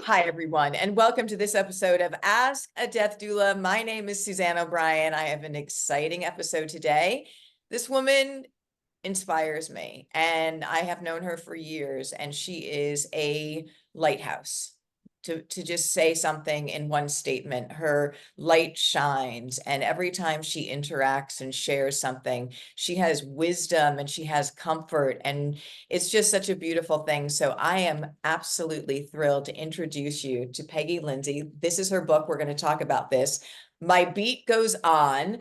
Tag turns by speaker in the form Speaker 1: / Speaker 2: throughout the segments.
Speaker 1: Hi, everyone, and welcome to this episode of Ask a Death Doula. My name is Suzanne O'Brien. I have an exciting episode today. This woman inspires me, and I have known her for years, and she is a lighthouse. To just say something in one statement, her light shines, and every time she interacts and shares something, she has wisdom and she has comfort, and it's just such a beautiful thing. So I am absolutely thrilled to introduce you to Peggy Lindsay. This is her book. We're going to talk about this. My Beat Goes On.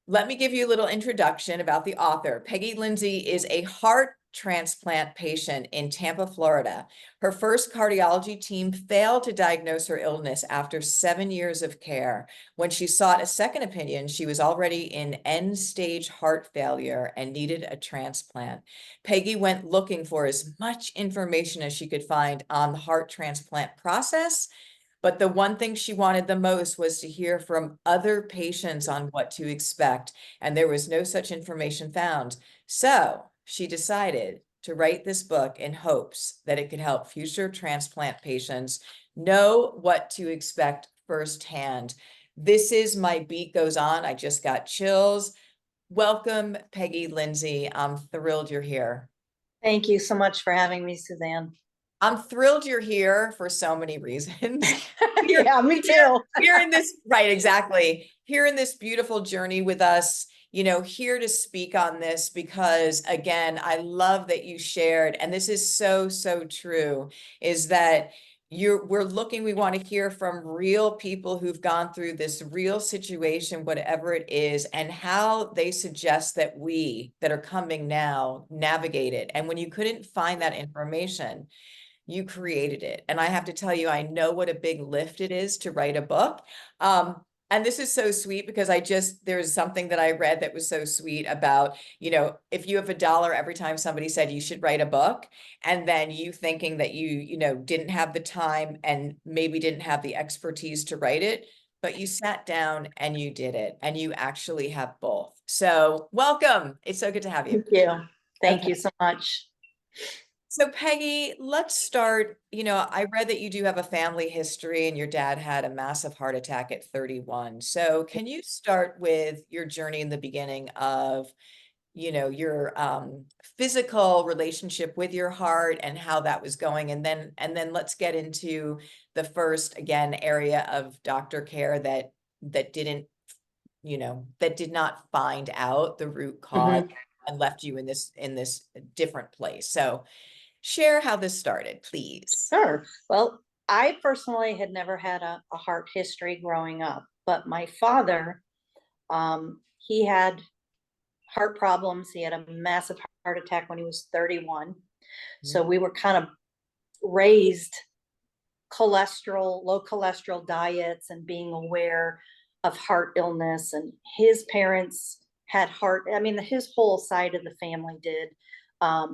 Speaker 1: Let me give you a little introduction about the author. Peggy Lindsay is a heart transplant patient in Tampa, Florida. Her first cardiology team failed to diagnose her illness after 7 years of care. When she sought a second opinion, she was already in end-stage heart failure and needed a transplant. Peggy went looking for as much information as she could find on the heart transplant process, but the one thing she wanted the most was to hear from other patients on what to expect, and there was no such information found. So she decided to write this book in hopes that it could help future transplant patients know what to expect firsthand. This is My Beat Goes On. I just got chills. Welcome, Peggy Lindsay. I'm thrilled you're here.
Speaker 2: Thank you so much for having me, Suzanne.
Speaker 1: I'm thrilled you're here for so many reasons.
Speaker 2: Yeah, me too.
Speaker 1: Here in this, right, exactly. Here in this beautiful journey with us, here to speak on this because, again, I love that you shared, and this is so, so true, is that we want to hear from real people who've gone through this real situation, whatever it is, and how they suggest that we that are coming now navigate it. And when you couldn't find that information, you created it. And I have to tell you, I know what a big lift it is to write a book. And this is so sweet because there's something that I read that was so sweet about, if you have $1 every time somebody said you should write a book, and then you thinking that you didn't have the time and maybe didn't have the expertise to write it, but you sat down and you did it, and you actually have both. So welcome. It's so good to have you.
Speaker 2: Thank you. Thank you so much.
Speaker 1: So Peggy, let's start. I read that you do have a family history and your dad had a massive heart attack at 31. So can you start with your journey in the beginning of, your physical relationship with your heart and how that was going? And then let's get into the first, again, area of doctor care that didn't, that did not find out the root cause and left you in this different place. So share how this started, please.
Speaker 2: Sure. Well, I personally had never had a heart history growing up, but my father, he had heart problems. He had a massive heart attack when he was 31. So we were kind of raised low cholesterol diets and being aware of heart illness. And his parents had his whole side of the family did.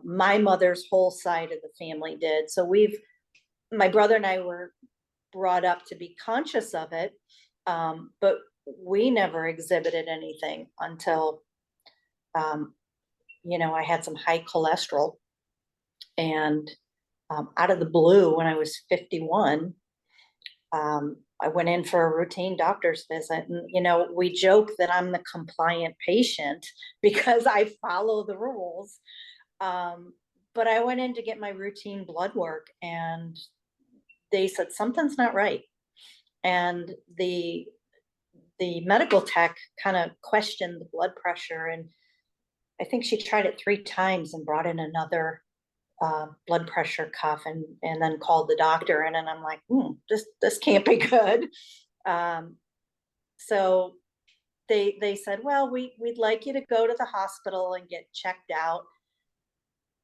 Speaker 2: My mother's whole side of the family did. So my brother and I were brought up to be conscious of it, but we never exhibited anything until, I had some high cholesterol. And out of the blue, when I was 51, I went in for a routine doctor's visit. And, we joke that I'm the compliant patient because I follow the rules. But I went in to get my routine blood work, and they said something's not right. And the medical tech kind of questioned the blood pressure, and I think she tried it 3 times and brought in another blood pressure cuff, and then called the doctor. And then I'm like, this can't be good. So they said, well, we'd like you to go to the hospital and get checked out.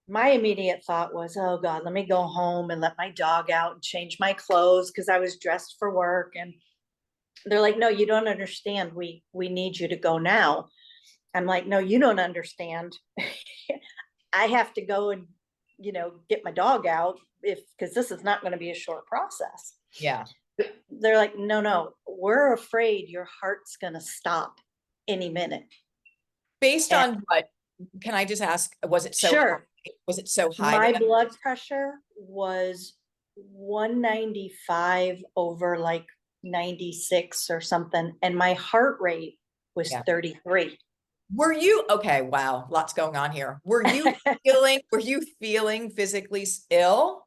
Speaker 2: My immediate thought was, oh God, let me go home and let my dog out and change my clothes, because I was dressed for work. And they're like, no, you don't understand. We need you to go now. I'm like, no, you don't understand. I have to go and, get my dog out because this is not going to be a short process.
Speaker 1: Yeah.
Speaker 2: They're like, no, we're afraid your heart's going to stop any minute.
Speaker 1: Based on what, can I just ask, was it so
Speaker 2: Sure.
Speaker 1: high? Was it so high?
Speaker 2: My blood pressure was 195 over like 96 or something, and my heart rate was
Speaker 1: Yeah.
Speaker 2: 33.
Speaker 1: Were you okay? Wow, lots going on here. Were you feeling physically ill?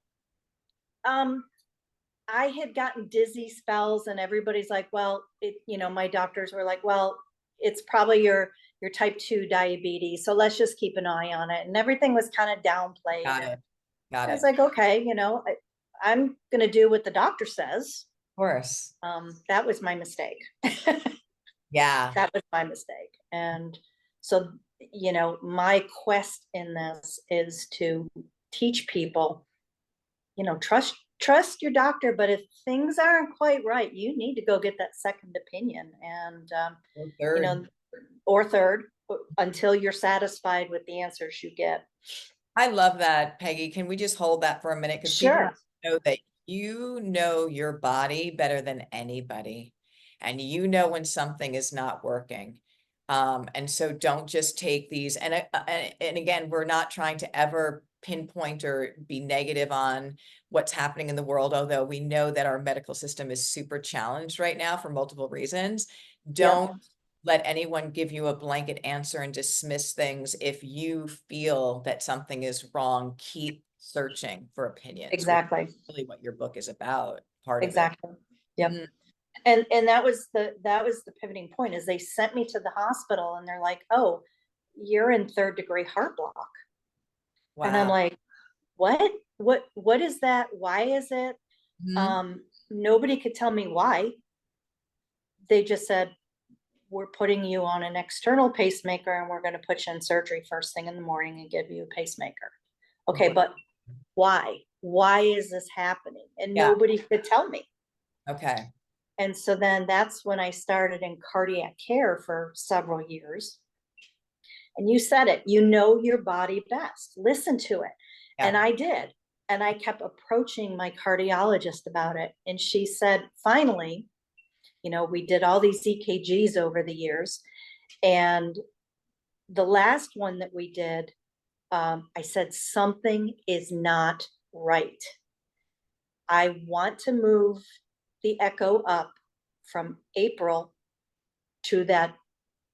Speaker 2: I had gotten dizzy spells, and everybody's like, well, my doctors were like, well, it's probably your type 2 diabetes, so let's just keep an eye on it. And everything was kind of downplayed.
Speaker 1: Got it. Got
Speaker 2: I
Speaker 1: it.
Speaker 2: was like, okay, I'm gonna do what the doctor says.
Speaker 1: Of course.
Speaker 2: That was my mistake.
Speaker 1: Yeah.
Speaker 2: That was my mistake. And so, my quest in this is to teach people, trust your doctor, but if things aren't quite right, you need to go get that second opinion. And
Speaker 1: Or third.
Speaker 2: or third, until you're satisfied with the answers you get.
Speaker 1: I love that, Peggy. Can we just hold that for a minute? Because people
Speaker 2: Sure.
Speaker 1: know that you know your body better than anybody, and you know when something is not working. And so don't just take these. And again, we're not trying to ever pinpoint or be negative on what's happening in the world, although we know that our medical system is super challenged right now for multiple reasons.
Speaker 2: Yep.
Speaker 1: Don't let anyone give you a blanket answer and dismiss things. If you feel that something is wrong, keep searching for opinions, which
Speaker 2: Exactly.
Speaker 1: is really what your book is about, part of it.
Speaker 2: Exactly. Yep.
Speaker 1: Mhm.
Speaker 2: And that was the pivoting point, is they sent me to the hospital and they're like, oh, you're in 3rd-degree heart block. And I'm
Speaker 1: Wow.
Speaker 2: like, what is that? Why is it?
Speaker 1: Mhm.
Speaker 2: Nobody could tell me why. They just said, we're putting you on an external pacemaker and we're going to put you in surgery first thing in the morning and give you a pacemaker. Okay, but why? Why is this happening? And
Speaker 1: Yeah.
Speaker 2: nobody could tell me.
Speaker 1: Okay.
Speaker 2: And so then that's when I started in cardiac care for several years. And you said it, you know your body best. Listen to it.
Speaker 1: Yeah.
Speaker 2: And I did. And I kept approaching my cardiologist about it. And she said, finally, we did all these EKGs over the years. And the last one that we did, I said, something is not right. I want to move the echo up from April to that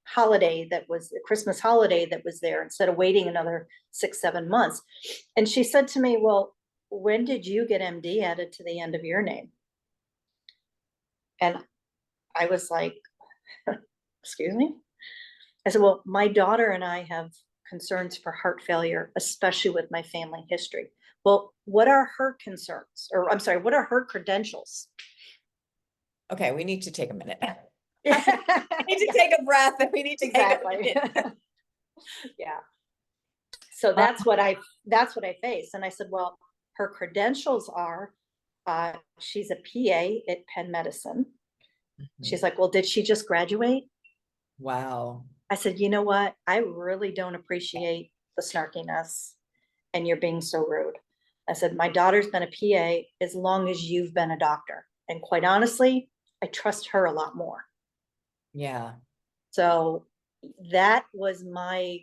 Speaker 2: holiday that was the Christmas holiday that was there, instead of waiting another 6-7 months. And she said to me, well, when did you get MD added to the end of your name? And I was like, excuse me? I said, well, my daughter and I have concerns for heart failure, especially with my family history. Well, what are her concerns? Or I'm sorry, what are her credentials?
Speaker 1: Okay, we need to take a minute.
Speaker 2: We
Speaker 1: need to take a breath, and we need to
Speaker 2: exactly.
Speaker 1: take a minute.
Speaker 2: Yeah. So that's what I faced. And I said, well, her credentials are, she's a PA at Penn Medicine. She's like, well, did she just graduate?
Speaker 1: Wow.
Speaker 2: I said, you know what? I really don't appreciate the snarkiness and you're being so rude. I said, my daughter's been a PA as long as you've been a doctor. And quite honestly, I trust her a lot more.
Speaker 1: Yeah.
Speaker 2: So that was my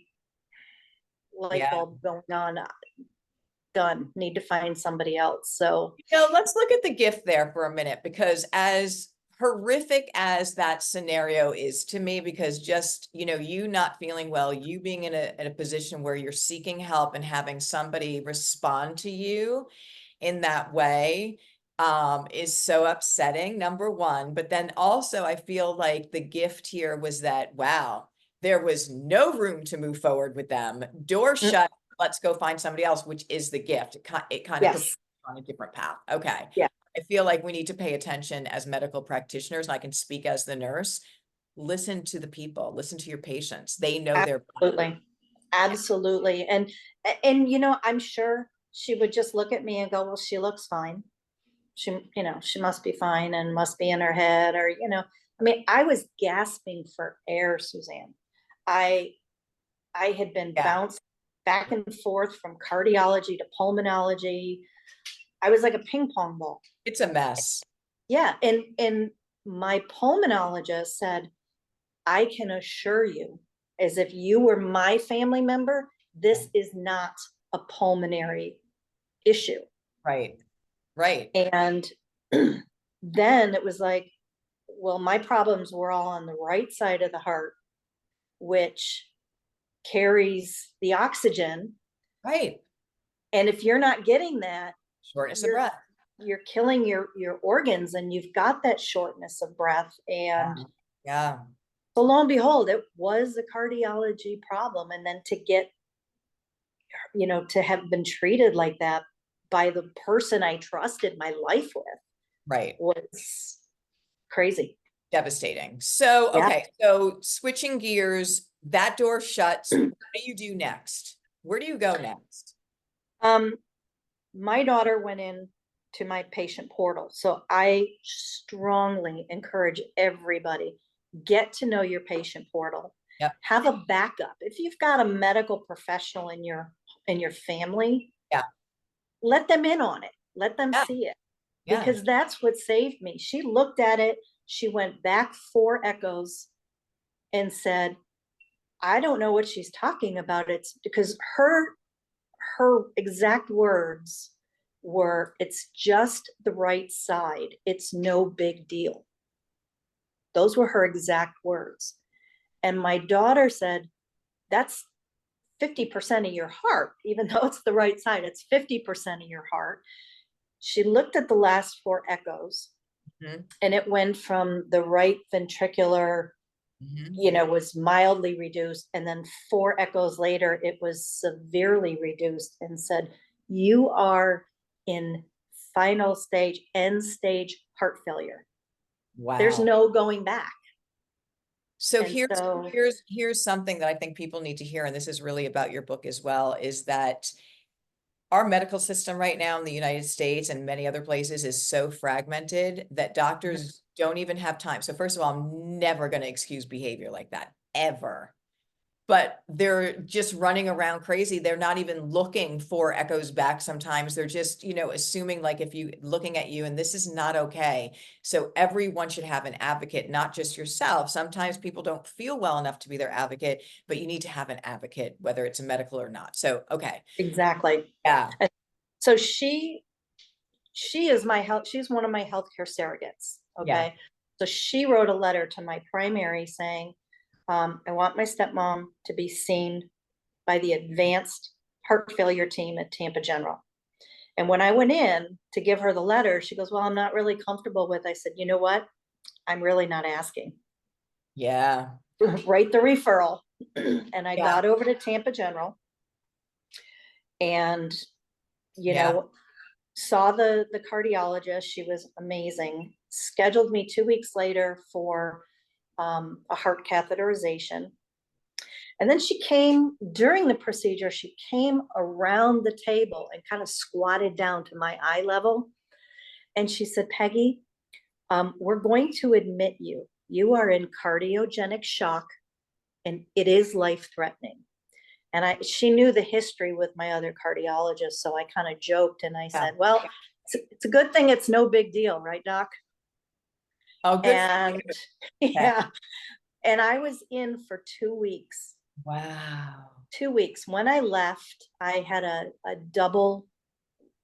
Speaker 2: light
Speaker 1: Yeah.
Speaker 2: bulb going on. Done. Need to find somebody else. So,
Speaker 1: Let's look at the gift there for a minute, because as horrific as that scenario is to me, because just, you not feeling well, you being in a position where you're seeking help and having somebody respond to you in that way is so upsetting, number one. But then also I feel like the gift here was that, wow, there was no room to move forward with them. Door shut. Let's go find somebody else, which is the gift. It kind of puts
Speaker 2: yes.
Speaker 1: you on a different path. Okay.
Speaker 2: Yeah.
Speaker 1: I feel like we need to pay attention as medical practitioners, and I can speak as the nurse. Listen to the people, listen to your patients. They know their body.
Speaker 2: Absolutely. Absolutely. And I'm sure she would just look at me and go, well, she looks fine. She must be fine and must be in her head, or, I mean, I was gasping for air, Suzanne. I had been
Speaker 1: Yeah.
Speaker 2: bounced back and forth from cardiology to pulmonology. I was like a ping pong ball.
Speaker 1: It's a mess.
Speaker 2: Yeah. And my pulmonologist said, I can assure you, as if you were my family member, this is not a pulmonary issue.
Speaker 1: Right. Right.
Speaker 2: And then it was like, well, my problems were all on the right side of the heart, which carries the oxygen.
Speaker 1: Right.
Speaker 2: And if you're not getting that,
Speaker 1: Shortness of
Speaker 2: you're
Speaker 1: breath.
Speaker 2: you're killing your organs, and you've got that shortness of breath. And
Speaker 1: Yeah.
Speaker 2: so lo and behold, it was a cardiology problem. And then to get, to have been treated like that by the person I trusted my life with
Speaker 1: Right.
Speaker 2: was crazy.
Speaker 1: Devastating. So,
Speaker 2: Yeah.
Speaker 1: okay. So switching gears, that door shuts. What do you do next? Where do you go next?
Speaker 2: My daughter went in to my patient portal. So I strongly encourage everybody, get to know your patient portal.
Speaker 1: Yep.
Speaker 2: Have a backup. If you've got a medical professional in your family,
Speaker 1: Yeah.
Speaker 2: let them in on it. Let them
Speaker 1: Yeah.
Speaker 2: see it.
Speaker 1: Yeah.
Speaker 2: Because that's what saved me. She looked at it, she went back 4 echoes and said, I don't know what she's talking about. It's because her exact words were, it's just the right side. It's no big deal. Those were her exact words. And my daughter said, that's 50% of your heart, even though it's the right side, it's 50% of your heart. She looked at the last 4 echoes, and it went from the right ventricular, was mildly reduced. And then 4 echoes later, it was severely reduced, and said, you are in final stage, end stage heart failure.
Speaker 1: Wow.
Speaker 2: There's no going back.
Speaker 1: So
Speaker 2: And
Speaker 1: here's something that I think people need to hear, and this is really about your book as well, is that our medical system right now in the United States and many other places is so fragmented that doctors don't even have time. So first of all, I'm never going to excuse behavior like that, ever. But they're just running around crazy. They're not even looking for echoes back sometimes. They're just, assuming like if you looking at you, and this is not okay. So everyone should have an advocate, not just yourself. Sometimes people don't feel well enough to be their advocate, but you need to have an advocate, whether it's a medical or not. So, okay.
Speaker 2: exactly.
Speaker 1: Yeah.
Speaker 2: So she is she's one of my healthcare surrogates. Okay.
Speaker 1: Yeah.
Speaker 2: So she wrote a letter to my primary saying, I want my stepmom to be seen by the advanced heart failure team at Tampa General. And when I went in to give her the letter, she goes, well, I'm not really comfortable with. I said, you know what? I'm really not asking.
Speaker 1: Yeah.
Speaker 2: Write the referral. And I got over to Tampa General and, saw the cardiologist. She was amazing. Scheduled me 2 weeks later for a heart catheterization. And then she came during the procedure, she came around the table and kind of squatted down to my eye level. And she said, Peggy, we're going to admit you. You are in cardiogenic shock and it is life-threatening. And she knew the history with my other cardiologist. So I kind of joked and I said, well, it's a good thing it's no big deal, right, Doc?
Speaker 1: Oh, good.
Speaker 2: And yeah. And I was in for 2 weeks.
Speaker 1: Wow.
Speaker 2: 2 weeks. When I left, I had a double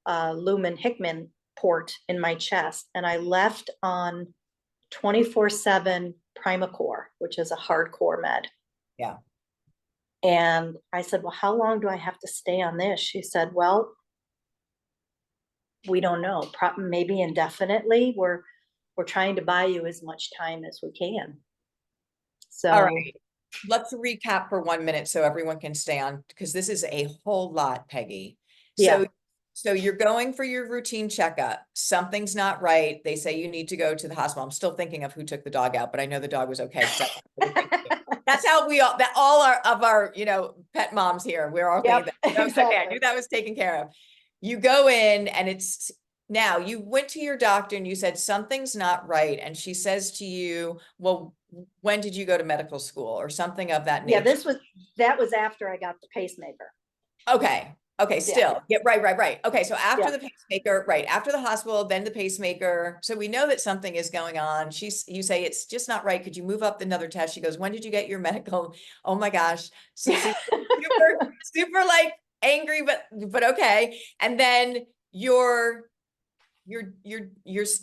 Speaker 2: lumen Hickman port in my chest, and I left on 24/7 Primacor, which is a hardcore med.
Speaker 1: Yeah.
Speaker 2: And I said, well, how long do I have to stay on this? She said, well, we don't know. Maybe indefinitely. We're trying to buy you as much time as we can. So,
Speaker 1: all right. Let's recap for 1 minute so everyone can stay on, because this is a whole lot, Peggy. So you're going for your routine checkup. Something's not right. They say you need to go to the hospital. I'm still thinking of who took the dog out, but I know the dog was okay. That's how all of our, pet moms here, we're all thinking that.
Speaker 2: Exactly.
Speaker 1: Okay, I knew that was taken care of. You go in and now you went to your doctor and you said something's not right. And she says to you, well, when did you go to medical school or something of that nature?
Speaker 2: Yeah, that was after I got the pacemaker.
Speaker 1: Okay. Still. Yeah. Right. Okay. So after the pacemaker, right. After the hospital, then the pacemaker. So we know that something is going on. You say it's just not right. Could you move up another test? She goes, when did you get your medical? Oh my gosh. So super like angry, but okay. And then your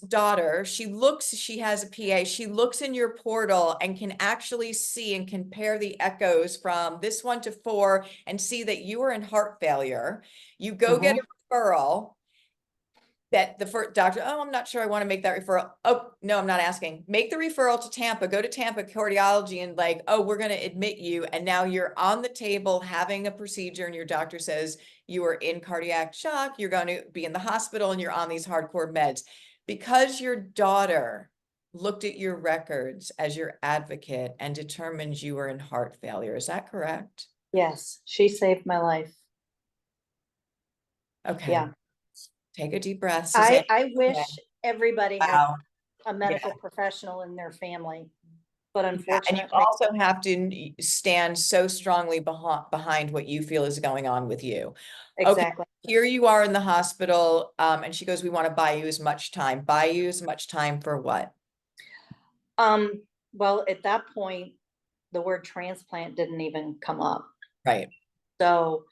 Speaker 1: daughter, she has a PA, she looks in your portal and can actually see and compare the echoes from this 1 to 4 and see that you are in heart failure. You go get a referral that the first doctor, oh, I'm not sure I want to make that referral. Oh, no, I'm not asking. Make the referral to Tampa, go to Tampa cardiology and like, oh, we're going to admit you. And now you're on the table having a procedure and your doctor says you are in cardiac shock. You're going to be in the hospital and you're on these hardcore meds because your daughter looked at your records as your advocate and determined you were in heart failure. Is that correct?
Speaker 2: Yes, she saved my life.
Speaker 1: Okay.
Speaker 2: Yeah.
Speaker 1: Take a deep breath, Suzanne.
Speaker 2: I wish everybody had
Speaker 1: Wow.
Speaker 2: a medical professional in their family, but
Speaker 1: And you
Speaker 2: unfortunately,
Speaker 1: also have to stand so strongly behind what you feel is going on with you. Okay,
Speaker 2: exactly.
Speaker 1: here you are in the hospital, and she goes, we want to buy you as much time. Buy you as much time for what?
Speaker 2: Well, at that point, the word transplant didn't even come up.
Speaker 1: Right.
Speaker 2: So,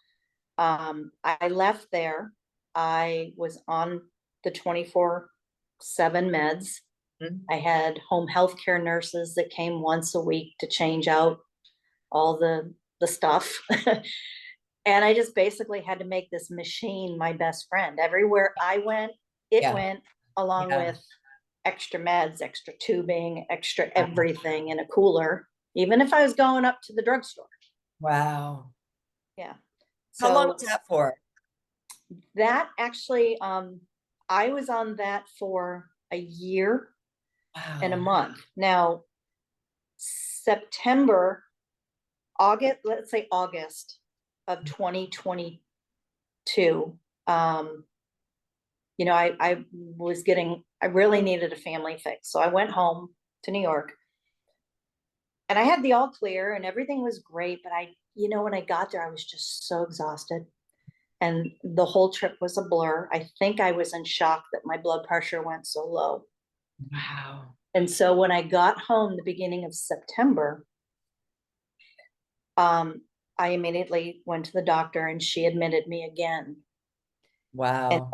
Speaker 2: I left there. I was on the 24/7 meds.
Speaker 1: Mhm.
Speaker 2: I had home health care nurses that came once a week to change out all the stuff. And I just basically had to make this machine my best friend. Everywhere I went, it
Speaker 1: Yeah.
Speaker 2: went along
Speaker 1: Yeah.
Speaker 2: with extra meds, extra tubing, extra everything in a cooler, even if I was going up to the drugstore.
Speaker 1: Wow.
Speaker 2: Yeah.
Speaker 1: How long
Speaker 2: So
Speaker 1: was that for?
Speaker 2: that actually, I was on that for a year and a
Speaker 1: Wow.
Speaker 2: month. Now, September, August, let's say August of 2022, you know, I was getting, I really needed a family fix. So I went home to New York and I had the all clear and everything was great. But you know, when I got there, I was just so exhausted. And the whole trip was a blur. I think I was in shock that my blood pressure went so low.
Speaker 1: Wow.
Speaker 2: And so when I got home the beginning of September, I immediately went to the doctor and she admitted me again.
Speaker 1: Wow.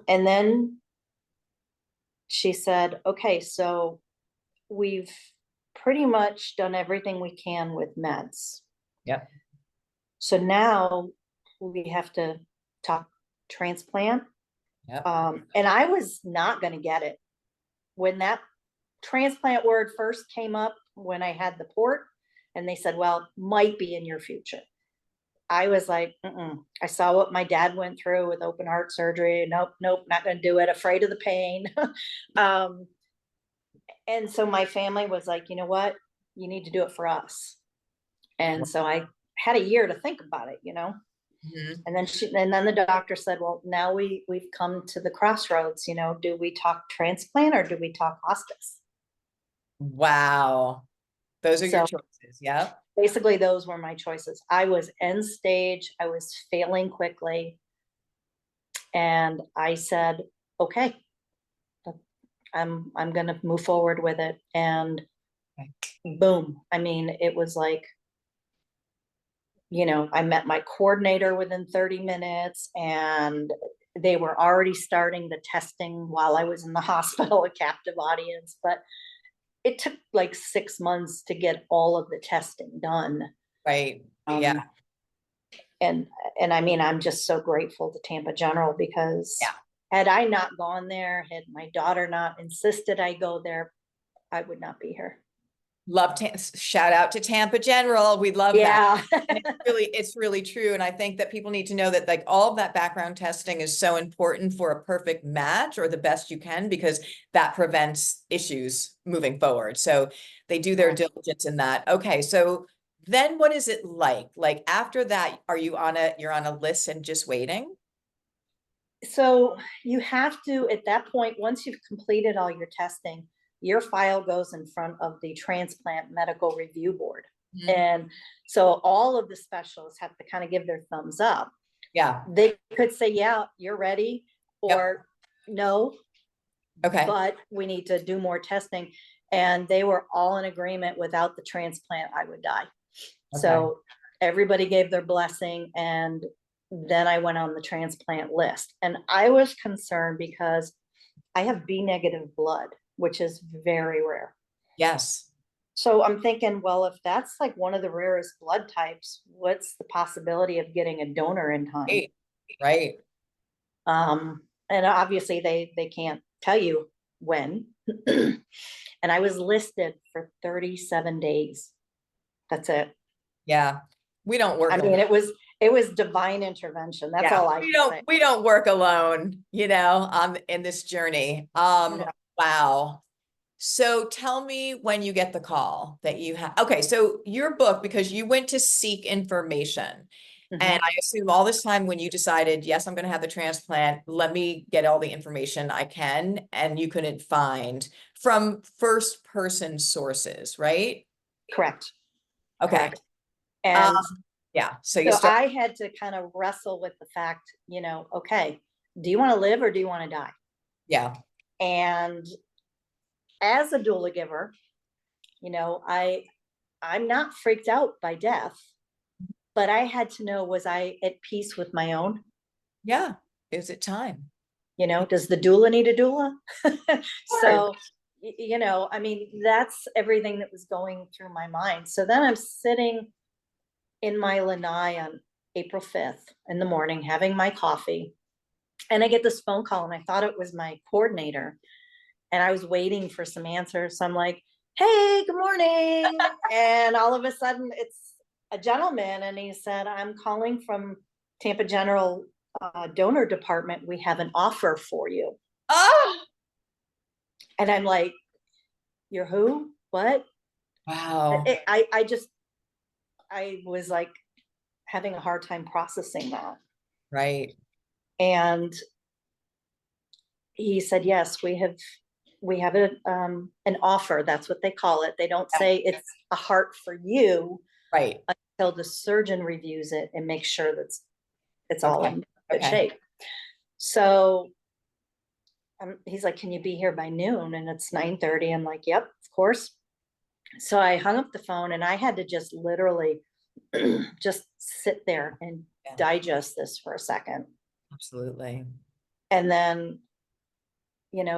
Speaker 2: And then she said, okay, so we've pretty much done everything we can with meds.
Speaker 1: Yep.
Speaker 2: So now we have to talk transplant.
Speaker 1: Yep.
Speaker 2: And I was not going to get it. When that transplant word first came up, when I had the port, and they said, well, might be in your future. I was like, I saw what my dad went through with open heart surgery. Nope, not going to do it. Afraid of the pain. And so my family was like, you know what? You need to do it for us. And so I had a year to think about it, you know.
Speaker 1: Mhm.
Speaker 2: And then the doctor said, well, now we've come to the crossroads, you know, do we talk transplant or do we talk hospice?
Speaker 1: Wow. Those are your
Speaker 2: So
Speaker 1: choices. Yep.
Speaker 2: basically those were my choices. I was end stage, I was failing quickly. And I said, okay, I'm gonna move forward with it. And
Speaker 1: Okay.
Speaker 2: boom. I mean, it was like, you know, I met my coordinator within 30 minutes and they were already starting the testing while I was in the hospital, a captive audience. But it took like 6 months to get all of the testing done.
Speaker 1: Right. Yeah.
Speaker 2: And I mean, I'm just so grateful to Tampa General because
Speaker 1: Yeah.
Speaker 2: had I not gone there, had my daughter not insisted I go there, I would not be here.
Speaker 1: Love shout out to Tampa General. We love that.
Speaker 2: Yeah.
Speaker 1: And it's really true. And I think that people need to know that like all of that background testing is so important for a perfect match or the best you can, because that prevents issues moving forward. So they do their diligence in that. Okay. So then what is it like? Like after that, are you you're on a list and just waiting?
Speaker 2: So you have to, at that point, once you've completed all your testing, your file goes in front of the transplant medical review board.
Speaker 1: Mhm.
Speaker 2: And so all of the specialists have to kind of give their thumbs up.
Speaker 1: Yeah.
Speaker 2: They could say, yeah, you're ready, or no,
Speaker 1: Okay.
Speaker 2: but we need to do more testing. And they were all in agreement, without the transplant, I would die.
Speaker 1: Okay.
Speaker 2: So everybody gave their blessing. And then I went on the transplant list. And I was concerned because I have B negative blood, which is very rare.
Speaker 1: Yes.
Speaker 2: So I'm thinking, well, if that's like one of the rarest blood types, what's the possibility of getting a donor in time?
Speaker 1: Right. Right.
Speaker 2: And obviously they can't tell you when. And I was listed for 37 days. That's it.
Speaker 1: Yeah. We don't work
Speaker 2: I mean,
Speaker 1: alone.
Speaker 2: it was divine intervention. That's
Speaker 1: Yeah.
Speaker 2: all I can say.
Speaker 1: We don't work alone, you know, in this journey.
Speaker 2: No.
Speaker 1: Wow. So tell me when you get the call that you have. Okay, so your book, because you went to seek information. And
Speaker 2: Mhm.
Speaker 1: I assume all this time when you decided, yes, I'm going to have the transplant, let me get all the information I can, and you couldn't find from first person sources, right?
Speaker 2: Correct.
Speaker 1: Okay.
Speaker 2: Correct. And
Speaker 1: Yeah. So you
Speaker 2: so
Speaker 1: start,
Speaker 2: I had to kind of wrestle with the fact, okay, do you want to live or do you want to die?
Speaker 1: yeah.
Speaker 2: And as a doula giver, I'm not freaked out by death, but I had to know, was I at peace with my own?
Speaker 1: Yeah. Is it time?
Speaker 2: Does the doula need a doula?
Speaker 1: Sure.
Speaker 2: So, I mean, that's everything that was going through my mind. So then I'm sitting in my lanai on April 5th in the morning, having my coffee. And I get this phone call, and I thought it was my coordinator. And I was waiting for some answers. So I'm like, hey, good morning. And all of a sudden, it's a gentleman. And he said, I'm calling from Tampa General Donor Department. We have an offer for you.
Speaker 1: Oh,
Speaker 2: And I'm like, you're who? What?
Speaker 1: wow.
Speaker 2: I was like having a hard time processing that.
Speaker 1: Right.
Speaker 2: And he said, yes, we have an offer. That's what they call it. They don't say it's a heart for you
Speaker 1: Right.
Speaker 2: until the surgeon reviews it and makes sure that it's all
Speaker 1: Okay.
Speaker 2: in good
Speaker 1: Okay.
Speaker 2: shape. So he's like, can you be here by noon? And it's 9:30. I'm like, yep, of course. So I hung up the phone, and I had to just literally just sit there and
Speaker 1: Yeah.
Speaker 2: digest this for a second.
Speaker 1: Absolutely.
Speaker 2: And then,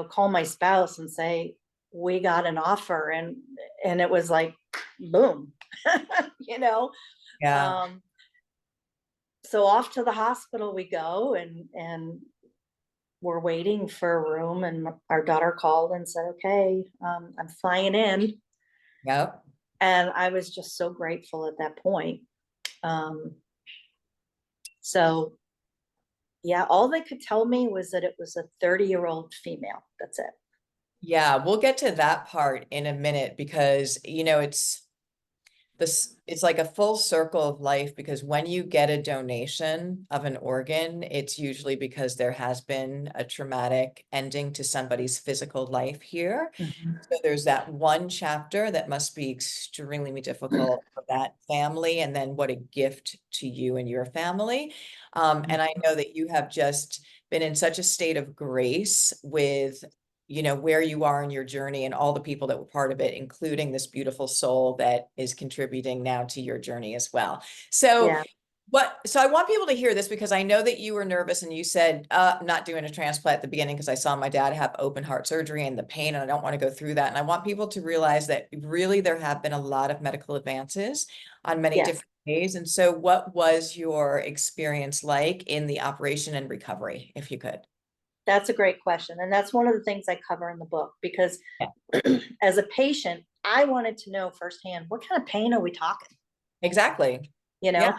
Speaker 2: call my spouse and say, we got an offer. And it was like, boom, you know?
Speaker 1: Yeah.
Speaker 2: Um, so off to the hospital we go, and we're waiting for a room, and our daughter called and said, okay, I'm flying in.
Speaker 1: Yep.
Speaker 2: And I was just so grateful at that point. So yeah, all they could tell me was that it was a 30-year-old female. That's it.
Speaker 1: Yeah, we'll get to that part in a minute because, it's like a full circle of life because when you get a donation of an organ, it's usually because there has been a traumatic ending to somebody's physical life here.
Speaker 2: Mhm.
Speaker 1: So there's that one chapter that must be extremely difficult for that family, and then what a gift to you and your family. And I know that you have just been in such a state of grace with where you are in your journey and all the people that were part of it, including this beautiful soul that is contributing now to your journey as well. So
Speaker 2: Yeah.
Speaker 1: so I want people to hear this because I know that you were nervous and you said, I'm not doing a transplant at the beginning because I saw my dad have open heart surgery and the pain, and I don't want to go through that. And I want people to realize that really there have been a lot of medical advances on many
Speaker 2: Yes.
Speaker 1: different ways. And so what was your experience like in the operation and recovery, if you could?
Speaker 2: That's a great question. And that's one of the things I cover in the book, because
Speaker 1: Yeah,
Speaker 2: as a patient, I wanted to know firsthand, what kind of pain are we talking?
Speaker 1: exactly.
Speaker 2: You
Speaker 1: Yeah.
Speaker 2: know?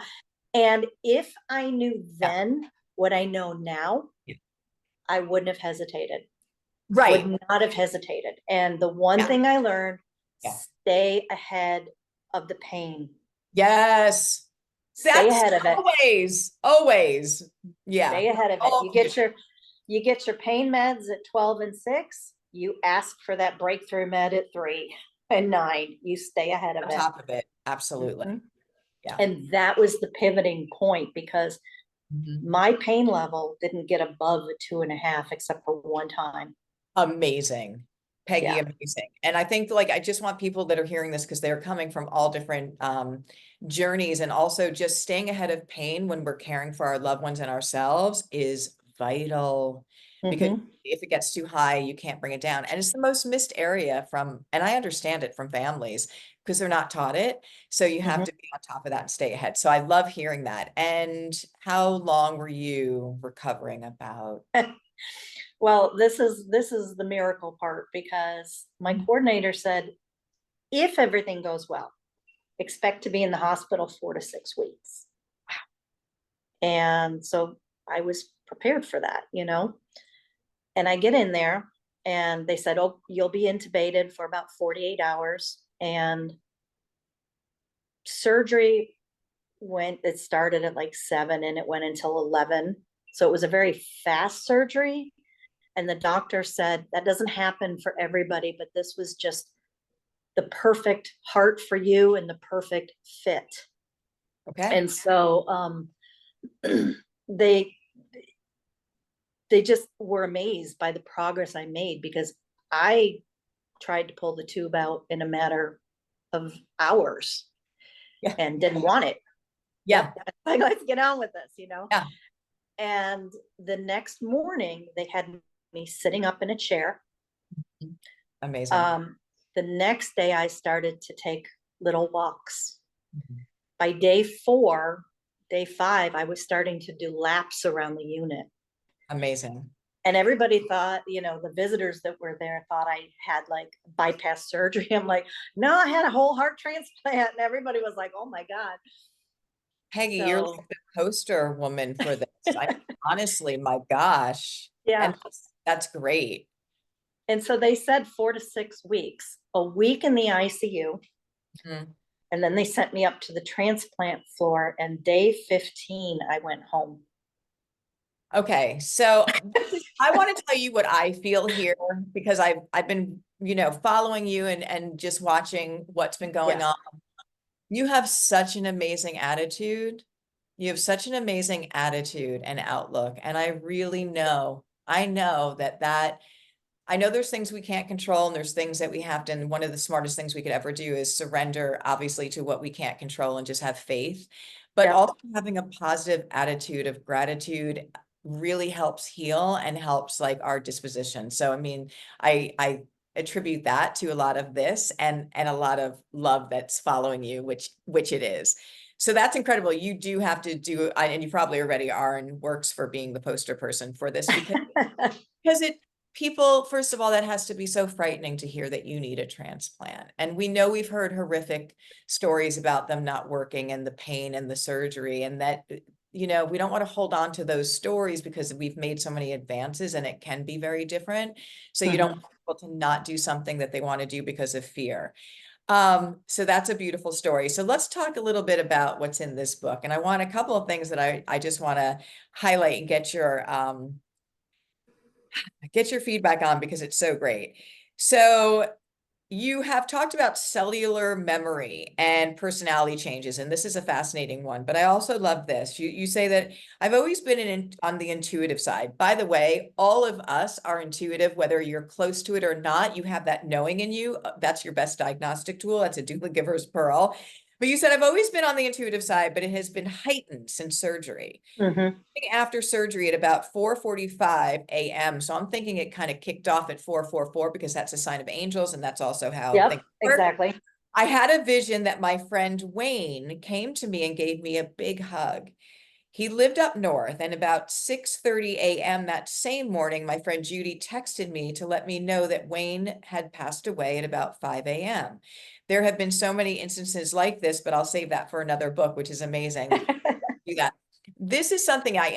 Speaker 2: And if I knew
Speaker 1: Yeah.
Speaker 2: then what I know now,
Speaker 1: Yeah.
Speaker 2: I wouldn't have hesitated.
Speaker 1: Right.
Speaker 2: Would not have hesitated. And the one
Speaker 1: Yeah.
Speaker 2: thing I learned,
Speaker 1: Yeah.
Speaker 2: stay ahead of the pain.
Speaker 1: Yes.
Speaker 2: Stay
Speaker 1: That's
Speaker 2: ahead of it.
Speaker 1: always. Yeah.
Speaker 2: Stay ahead of it.
Speaker 1: Oh,
Speaker 2: You get your pain meds at 12 and 6. You ask for that breakthrough med at 3 and 9. You stay ahead of
Speaker 1: on
Speaker 2: it.
Speaker 1: top of it. Absolutely.
Speaker 2: Mhm.
Speaker 1: Yeah.
Speaker 2: And that was the pivoting point, because
Speaker 1: Mhm.
Speaker 2: my pain level didn't get above a 2.5 except for one time.
Speaker 1: Amazing. Peggy,
Speaker 2: Yeah.
Speaker 1: amazing. And I think I just want people that are hearing this because they're coming from all different journeys, and also just staying ahead of pain when we're caring for our loved ones and ourselves is vital because
Speaker 2: Mhm.
Speaker 1: if it gets too high, you can't bring it down. And it's the most missed area and I understand it from families because they're not taught it. So you have
Speaker 2: Mhm.
Speaker 1: to be on top of that and stay ahead. So I love hearing that. And how long were you recovering about?
Speaker 2: Well, this is the miracle part, because my coordinator said, if everything goes well, expect to be in the hospital 4 to 6 weeks. And so I was prepared for that, and I get in there and they said, oh, you'll be intubated for about 48 hours. And surgery it started at like 7 and it went until 11. So it was a very fast surgery. And the doctor said that doesn't happen for everybody, but this was just the perfect heart for you and the perfect fit.
Speaker 1: Okay.
Speaker 2: And so they they just were amazed by the progress I made, because I tried to pull the tube out in a matter of hours
Speaker 1: Yeah.
Speaker 2: and didn't want it.
Speaker 1: Yeah.
Speaker 2: Like, let's get on with this,
Speaker 1: Yeah.
Speaker 2: And the next morning they had me sitting up in a chair.
Speaker 1: Amazing.
Speaker 2: The next day I started to take little walks.
Speaker 1: Mhm.
Speaker 2: By day 5, I was starting to do laps around the unit.
Speaker 1: Amazing.
Speaker 2: And everybody thought, the visitors that were there thought I had like bypass surgery. I'm like, no, I had a whole heart transplant. And everybody was like, oh my God.
Speaker 1: Peggy, you're
Speaker 2: So,
Speaker 1: like the poster woman for this. Honestly, my gosh.
Speaker 2: yeah.
Speaker 1: And that's great.
Speaker 2: And so they said 4 to 6 weeks, a week in the ICU.
Speaker 1: Mhm.
Speaker 2: And then they sent me up to the transplant floor. And day 15, I went home.
Speaker 1: Okay, so I want to tell you what I feel here because I've been, following you and just watching what's been going
Speaker 2: Yes.
Speaker 1: on. You have such an amazing attitude. You have such an amazing attitude and outlook. And I know I know there's things we can't control and there's things that we have to, and one of the smartest things we could ever do is surrender, obviously, to what we can't control and just have faith. But
Speaker 2: Yep.
Speaker 1: also having a positive attitude of gratitude really helps heal and helps like our disposition. So, I mean, I attribute that to a lot of this and a lot of love that's following you, which it is. So that's incredible. You do have to do, and you probably already are and works for being the poster person for this because people, first of all, that has to be so frightening to hear that you need a transplant. And we know we've heard horrific stories about them not working and the pain and the surgery, and that, we don't want to hold on to those stories because we've made so many advances and it can be very different. So you don't
Speaker 2: Mhm.
Speaker 1: want people to not do something that they want to do because of fear. So that's a beautiful story. So let's talk a little bit about what's in this book. And I want a couple of things that I just want to highlight and get your feedback on because it's so great. So you have talked about cellular memory and personality changes, and this is a fascinating one, but I also love this. You say that I've always been on the intuitive side. By the way, all of us are intuitive, whether you're close to it or not. You have that knowing in you. That's your best diagnostic tool. That's a Doulagiver's pearl. But you said I've always been on the intuitive side, but it has been heightened since surgery.
Speaker 2: Mhm.
Speaker 1: After surgery at about 4:45 a.m. So I'm thinking it kind of kicked off at 4:44 because that's a sign of angels and that's also how things
Speaker 2: Yep,
Speaker 1: work.
Speaker 2: exactly.
Speaker 1: I had a vision that my friend Wayne came to me and gave me a big hug. He lived up north, and about 6:30 a.m. that same morning, my friend Judy texted me to let me know that Wayne had passed away at about 5 a.m. There have been so many instances like this, but I'll save that for another book, which is amazing. Do that. This is something I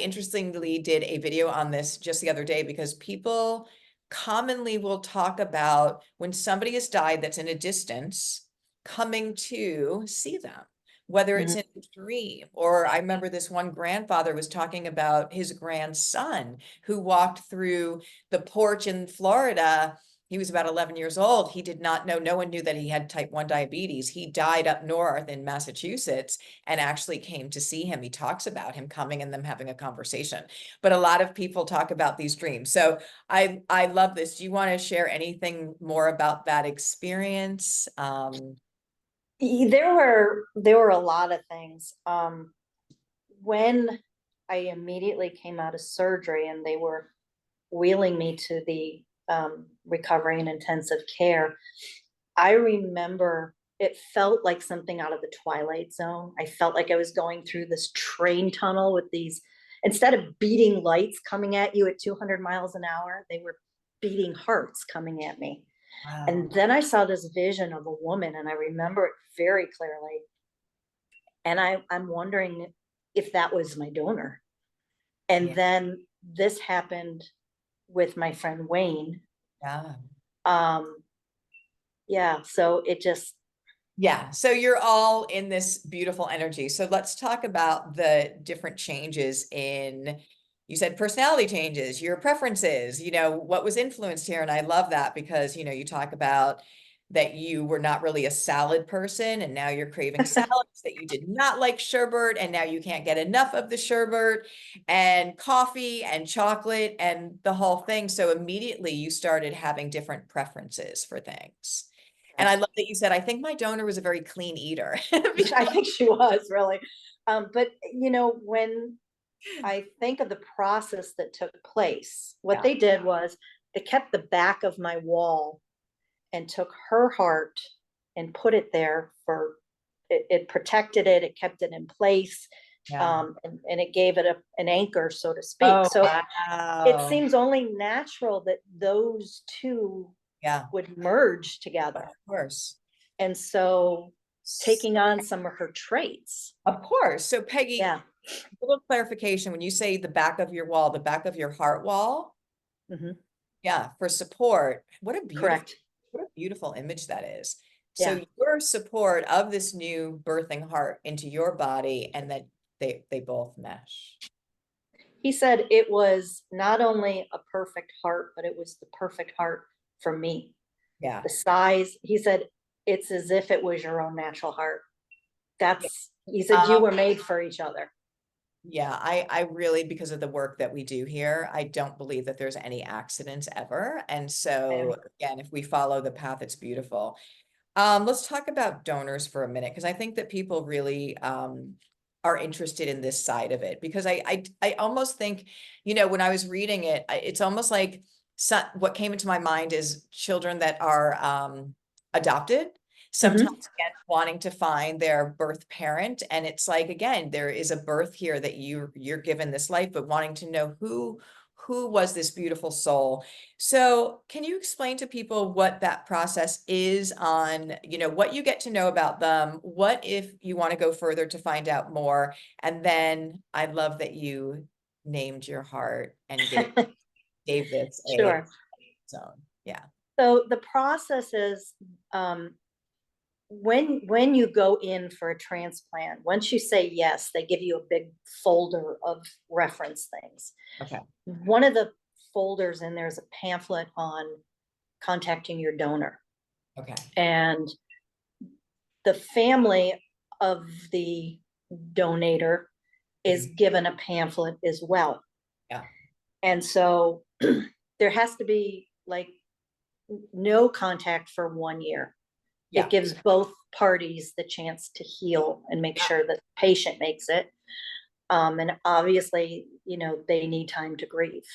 Speaker 1: interestingly did a video on this just the other day because people commonly will talk about when somebody has died that's in a distance coming to see them, whether it's
Speaker 2: Mhm.
Speaker 1: in a dream, or I remember this one grandfather was talking about his grandson who walked through the porch in Florida. He was about 11 years old. He did not know, no one knew that he had type 1 diabetes. He died up north in Massachusetts and actually came to see him. He talks about him coming and them having a conversation. But a lot of people talk about these dreams. So I love this. Do you want to share anything more about that experience?
Speaker 2: There were a lot of things. When I immediately came out of surgery and they were wheeling me to the recovery and intensive care, I remember it felt like something out of the Twilight Zone. I felt like I was going through this train tunnel with these, instead of beating lights coming at you at 200 miles an hour, they were beating hearts coming at me. And
Speaker 1: Wow.
Speaker 2: then I saw this vision of a woman, and I remember it very clearly. And I'm wondering if that was my donor. And
Speaker 1: Yeah.
Speaker 2: then this happened with my friend Wayne.
Speaker 1: Yeah.
Speaker 2: Um, yeah, so it just,
Speaker 1: Yeah. So you're all in this beautiful energy. So let's talk about the different changes in, you said personality changes, your preferences, what was influenced here. And I love that because, you talk about that you were not really a salad person and now you're craving salads, that you did not like sherbet and now you can't get enough of the sherbet, and coffee and chocolate and the whole thing. So immediately you started having different preferences for things. And I love that you said, I think my donor was a very clean eater.
Speaker 2: I think she was really. But when I think of the process that took place, what
Speaker 1: Yeah.
Speaker 2: they did was they kept the back of my wall and took her heart and put it there for it protected it, it kept it in place,
Speaker 1: Yeah.
Speaker 2: and it gave it an anchor, so to speak.
Speaker 1: Oh,
Speaker 2: So it
Speaker 1: wow.
Speaker 2: seems only natural that those two
Speaker 1: Yeah,
Speaker 2: would merge
Speaker 1: of
Speaker 2: together.
Speaker 1: course.
Speaker 2: And so taking on some of her traits.
Speaker 1: Of course. So Peggy,
Speaker 2: Yeah.
Speaker 1: a little clarification, when you say the back of your wall, the back of your heart wall,
Speaker 2: Hmm.
Speaker 1: yeah, for support,
Speaker 2: Correct.
Speaker 1: what a beautiful image that is.
Speaker 2: Yeah.
Speaker 1: So your support of this new birthing heart into your body, and that they both mesh.
Speaker 2: He said it was not only a perfect heart, but it was the perfect heart for me.
Speaker 1: Yeah.
Speaker 2: The size, he said, it's as if it was your own natural heart.
Speaker 1: Yeah.
Speaker 2: He said, you were made for each other.
Speaker 1: Yeah, I really, because of the work that we do here, I don't believe that there's any accidents ever. And so again, if we follow the path, it's beautiful. Let's talk about donors for a minute, because I think that people really are interested in this side of it, because I almost think, when I was reading it, it's almost like what came into my mind is children that are adopted, sometimes
Speaker 2: Mhm.
Speaker 1: again, wanting to find their birth parent. And it's like, again, there is a birth here that you're given this life, but wanting to know who was this beautiful soul. So can you explain to people what that process is on, what you get to know about them? What if you want to go further to find out more? And then I love that you named your heart and gave this a
Speaker 2: Sure.
Speaker 1: zone. Yeah.
Speaker 2: So the process is, when you go in for a transplant, once you say yes, they give you a big folder of reference things.
Speaker 1: Okay.
Speaker 2: One of the folders in there is a pamphlet on contacting your donor.
Speaker 1: Okay.
Speaker 2: And the family of the donator is given a pamphlet as well.
Speaker 1: Yeah.
Speaker 2: And so there has to be like no contact for 1 year.
Speaker 1: Yeah.
Speaker 2: It gives both parties the chance to heal and make
Speaker 1: Yeah.
Speaker 2: sure that the patient makes it. And obviously, they need time to grieve.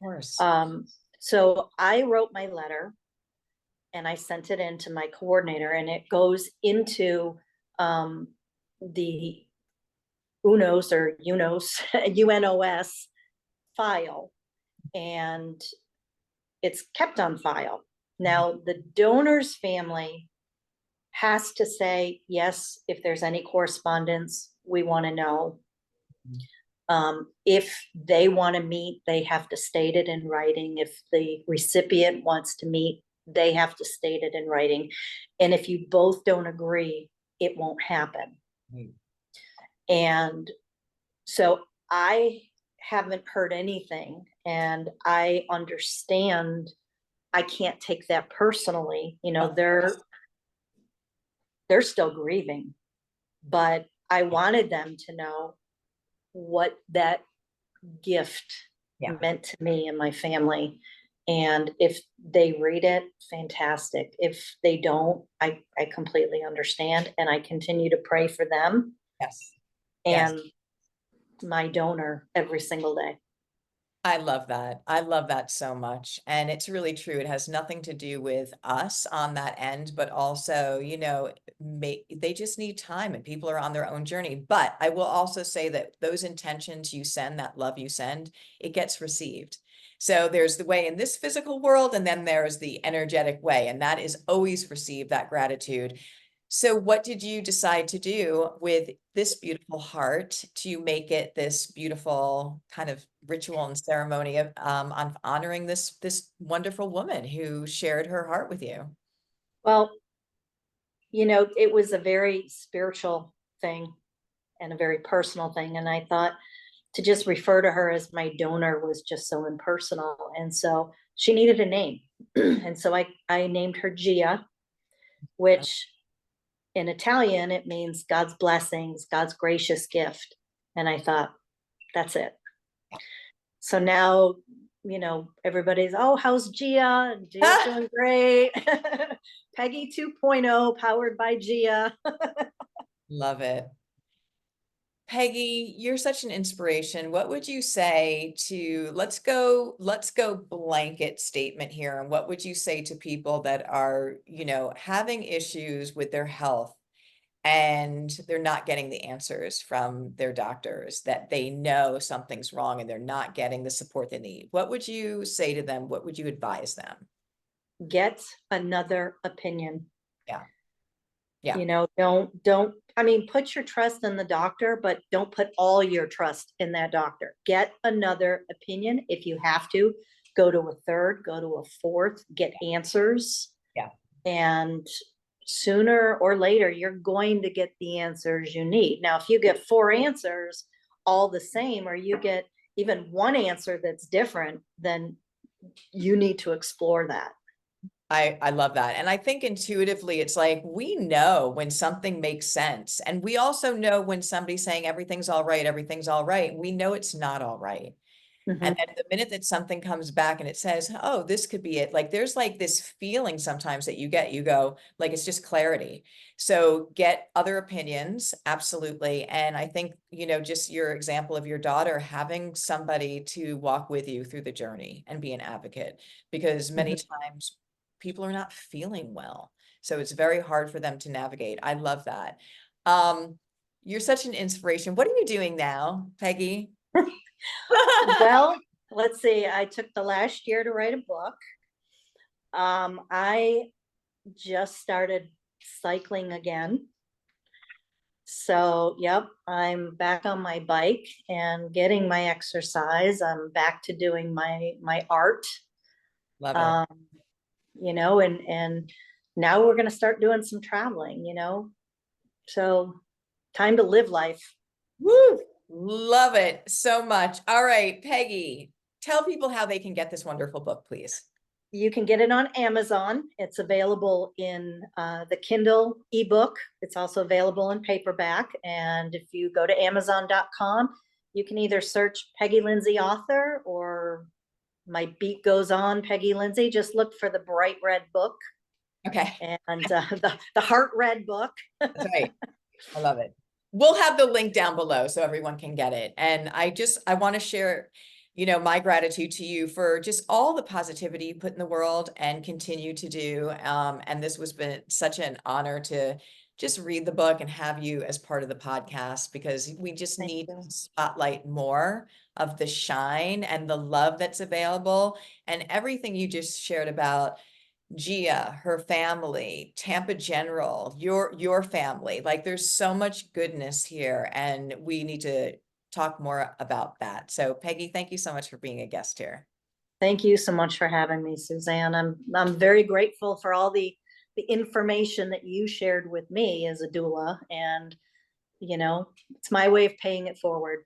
Speaker 1: Of course.
Speaker 2: So I wrote my letter and I sent it in to my coordinator, and it goes into the UNOS or UNOS, UNOS file, and it's kept on file. Now, the donor's family has to say, yes, if there's any correspondence, we want to know. If they want to meet, they have to state it in writing. If the recipient wants to meet, they have to state it in writing. And if you both don't agree, it won't happen.
Speaker 1: Mm.
Speaker 2: And so I haven't heard anything, and I understand I can't take that personally. They're still grieving, but I wanted them to know what that gift
Speaker 1: Yeah.
Speaker 2: meant to me and my family. And if they read it, fantastic. If they don't, I completely understand, and I continue to pray for them.
Speaker 1: Yes. Yes.
Speaker 2: And my donor every single day.
Speaker 1: I love that. I love that so much. And it's really true. It has nothing to do with us on that end, but also, they just need time and people are on their own journey. But I will also say that those intentions you send, that love you send, it gets received. So there's the way in this physical world, and then there's the energetic way, and that is always received, that gratitude. So what did you decide to do with this beautiful heart to make it this beautiful kind of ritual and ceremony of on honoring this wonderful woman who shared her heart with you?
Speaker 2: Well, it was a very spiritual thing and a very personal thing. And I thought to just refer to her as my donor was just so impersonal. And so she needed a name. And so I named her Gia, which in Italian, it means God's blessings, God's gracious gift. And I thought, that's it. So now, everybody's, oh, how's Gia? Gia's doing great. Peggy 2.0, powered by Gia.
Speaker 1: Love it. Peggy, you're such an inspiration. What would you say to, let's go blanket statement here. And what would you say to people that are, having issues with their health and they're not getting the answers from their doctors, that they know something's wrong and they're not getting the support they need? What would you say to them? What would you advise them?
Speaker 2: Get another opinion.
Speaker 1: Yeah. Yeah.
Speaker 2: Don't put your trust in the doctor, but don't put all your trust in that doctor. Get another opinion. If you have to, go to a third, go to a fourth, get answers.
Speaker 1: Yeah.
Speaker 2: And sooner or later, you're going to get the answers you need. Now, if you get 4 answers all the same, or you get even one answer that's different, then you need to explore that.
Speaker 1: I love that. And I think intuitively, it's like, we know when something makes sense. And we also know when somebody's saying everything's all right, everything's all right. We know it's not all right. And then the minute that something comes back and it says, oh, this could be it, like there's like this feeling sometimes that you go, like, it's just clarity. So get other opinions, absolutely. And I think, just your example of your daughter having somebody to walk with you through the journey and be an advocate, because many times people are not feeling well. So it's very hard for them to navigate. I love that. You're such an inspiration. What are you doing now, Peggy?
Speaker 2: Well, let's see. I took the last year to write a book. I just started cycling again. So, yep, I'm back on my bike and getting my exercise. I'm back to doing my art.
Speaker 1: Love it.
Speaker 2: And now we're going to start doing some traveling, So, time to live life.
Speaker 1: Woo! Love it so much. All right, Peggy, tell people how they can get this wonderful book, please.
Speaker 2: You can get it on Amazon. It's available in the Kindle ebook. It's also available in paperback. And if you go to Amazon.com, you can either search Peggy Lindsay author or My Beat Goes On, Peggy Lindsay. Just look for the bright red book.
Speaker 1: Okay.
Speaker 2: And the heart red book.
Speaker 1: That's right. I love it. We'll have the link down below so everyone can get it. And I want to share, my gratitude to you for just all the positivity you put in the world and continue to do. And this was been such an honor to just read the book and have you as part of the podcast, because we just need to spotlight more of the shine and the love that's available, and everything you just shared about Gia, her family, Tampa General, your family. Like, there's so much goodness here, and we need to talk more about that. So Peggy, thank you so much for being a guest here.
Speaker 2: Thank you so much for having me, Suzanne. I'm very grateful for all the information that you shared with me as a doula, and it's my way of paying it forward.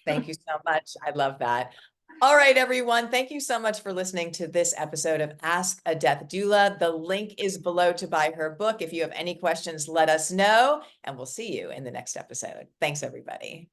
Speaker 1: Thank you so much. I love that. All right, everyone. Thank you so much for listening to this episode of Ask a Death Doula. The link is below to buy her book. If you have any questions, let us know, and we'll see you in the next episode. Thanks, everybody.